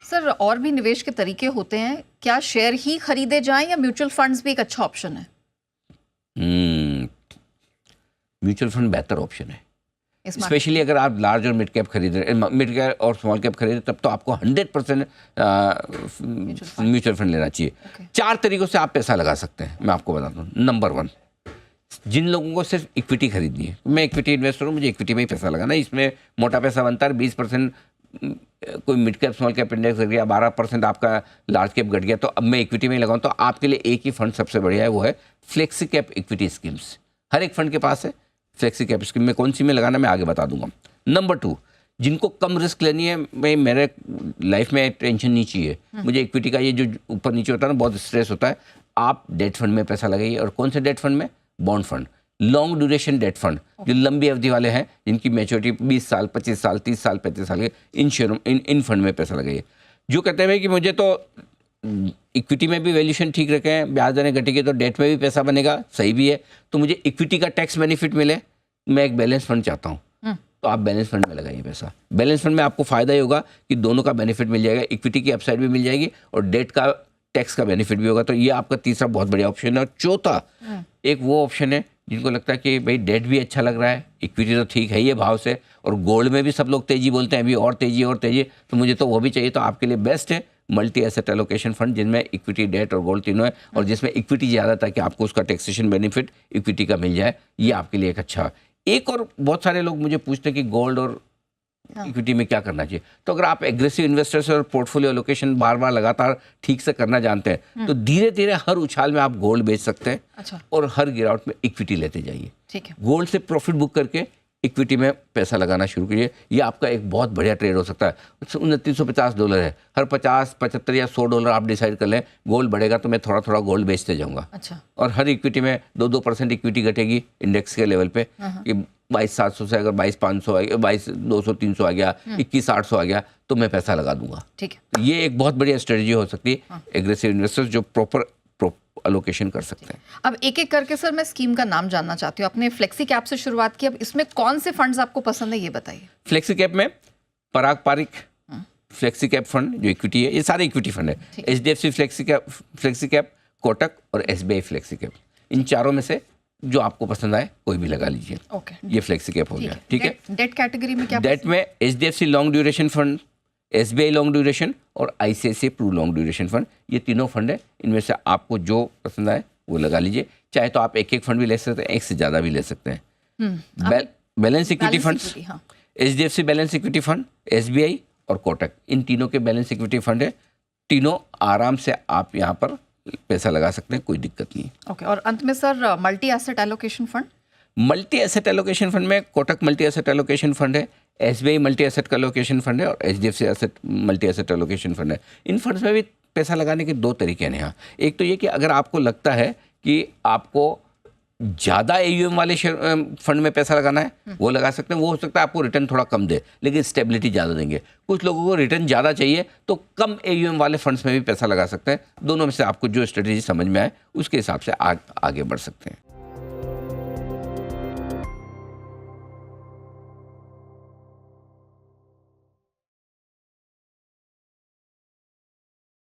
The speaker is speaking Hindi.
सर और भी निवेश के तरीके होते हैं, क्या शेयर ही खरीदे जाएं या म्यूचुअल फंड्स भी एक अच्छा ऑप्शन है? म्यूचुअल फंड बेहतर ऑप्शन है, स्पेशली अगर आप लार्ज और मिड कैप खरीद रहे, मिड कैप और स्मॉल कैप खरीद रहे, तब तो आपको 100% म्यूचुअल फंड लेना चाहिए। 4 तरीकों से आप पैसा लगा सकते हैं, मैं आपको बताता हूँ। नंबर 1, जिन लोगों को सिर्फ इक्विटी खरीदनी है, मैं इक्विटी इन्वेस्टर हूँ, मुझे इक्विटी में ही पैसा लगाना है, इसमें मोटा पैसा बनता है। 20% कोई mid cap small cap index घट गया, 12% आपका लार्ज कैप घट गया, तो अब मैं इक्विटी में ही लगाऊँ। तो आपके लिए एक ही फंड सबसे बढ़िया है, वो है फ्लेक्सी कैप इक्विटी स्कीम्स। हर एक फंड के पास है फ्लेक्सी कैप स्कीम में। कौन सी में लगाना मैं आगे बता दूंगा। नंबर 2, जिनको कम रिस्क लेनी है, मैं मेरे लाइफ में टेंशन नहीं चाहिए, मुझे इक्विटी का ये जो ऊपर नीचे होता है ना, बहुत स्ट्रेस होता है, आप डेट फंड में पैसा लगाइए। और कौन से डेट फंड में? Bond fund, long duration debt fund, जो लंबी अवधि वाले हैं, जिनकी मैच्योरिटी 20 साल, 25 साल, 30 साल, 35 साल के, इन फंड में पैसा लगाइए। जो कहते हैं कि मुझे तो इक्विटी में भी वैल्यूशन ठीक रखे हैं, ब्याज दरें घटेगी तो डेट में भी पैसा बनेगा, सही भी है, तो मुझे इक्विटी का टैक्स बेनिफिट मिले, मैं एक बैलेंस फंड चाहता हूँ, तो आप बैलेंस फंड में लगाइए पैसा। बैलेंस फंड में आपको फायदा ही होगा कि दोनों का बेनिफिट मिल जाएगा, इक्विटी की अपसाइड भी मिल जाएगी और डेट का टैक्स का बेनिफिट भी होगा। तो ये आपका तीसरा बहुत बढ़िया ऑप्शन है। और चौथा एक वो ऑप्शन है जिनको लगता है कि भाई डेट भी अच्छा लग रहा है, इक्विटी तो ठीक है ये भाव से, और गोल्ड में भी सब लोग तेजी बोलते हैं अभी, और तेजी, तो मुझे तो वो भी चाहिए। तो आपके लिए बेस्ट है मल्टी एसेट एलोकेशन फंड, जिनमें इक्विटी, डेट और गोल्ड तीनों है, और जिसमें इक्विटी ज़्यादा ताकि आपको उसका टैक्सेशन बेनिफिट इक्विटी का मिल जाए। ये आपके लिए एक अच्छा। एक और बहुत सारे लोग मुझे पूछते हैं कि गोल्ड और इक्विटी में क्या करना चाहिए। तो अगर आप एग्रेसिव इन्वेस्टर्स और पोर्टफोलियो एलोकेशन बार बार लगातार ठीक से करना जानते हैं, तो धीरे धीरे हर उछाल में आप गोल्ड बेच सकते हैं। अच्छा। और हर गिरावट में इक्विटी लेते जाइए। ठीक है। गोल्ड से प्रॉफिट बुक करके इक्विटी में पैसा लगाना शुरू कीजिए। ये आपका एक बहुत बढ़िया ट्रेड हो सकता है। $2950 है, हर 50, 75 या $100 आप डिसाइड कर लें, गोल्ड बढ़ेगा तो मैं थोड़ा थोड़ा गोल्ड बेचते जाऊंगा। अच्छा। और हर इक्विटी में 2% इक्विटी घटेगी इंडेक्स के लेवल पे, कि 22,700 से अगर 22,500 आ गया, 22,200, 300 आ गया, 21,800 आ गया, तो मैं पैसा लगा दूंगा। ठीक है। तो ये एक बहुत बढ़िया स्ट्रेटजी हो सकती है एग्रेसिव इन्वेस्टर्स जो प्रॉपर एलोकेशन कर सकते हैं। अब एक एक करके सर मैं स्कीम का नाम जानना चाहती हूँ। आपने फ्लेक्सी कैप से शुरुआत की, अब इसमें कौन से फंड्स आपको पसंद है ये बताइए। फ्लेक्सी कैप में पराग पारिक फ्लेक्सी कैप फंड जो इक्विटी है, ये सारे इक्विटी फंड है। HDFC फ्लेक्सी कैप, कोटक और SBI फ्लेक्सी कैप, इन चारों में से जो आपको पसंद आए कोई भी लगा लीजिए। ओके। ये फ्लेक्सी कैप हो गया। ठीक है। डेट कैटेगरी में क्या? डेट में HDFC long duration fund, SBI long duration और ICICI Pru long duration fund, ये तीनों फंड है। इनमें से आपको जो पसंद आए वो लगा लीजिए। चाहे तो आप एक एक फंड भी ले सकते हैं, एक से ज़्यादा भी ले सकते हैं। Balance equity funds, HDFC balance equity fund, SBI और कोटक, इन तीनों के बैलेंस इक्विटी फंड है। तीनों आराम से आप यहाँ पर पैसा लगा सकते हैं, कोई दिक्कत नहीं। ओके। और अंत में sir multi asset allocation fund? Multi asset allocation fund में Kotak multi asset allocation fund है, SBI multi asset allocation fund है और HDFC multi asset allocation fund है। इन फंड्स में भी पैसा लगाने के 2 तरीके हैं यहाँ। एक तो ये कि अगर आपको लगता है कि आपको ज़्यादा AUM वाले फंड में पैसा लगाना है, वो लगा सकते हैं। वो हो सकता है आपको रिटर्न थोड़ा कम दे, लेकिन स्टेबिलिटी ज़्यादा देंगे। कुछ लोगों को रिटर्न ज़्यादा चाहिए तो कम AUM वाले फंड्स में भी पैसा लगा सकते हैं। दोनों में से आपको जो स्ट्रेटेजी समझ में आए उसके हिसाब से आगे बढ़ सकते हैं।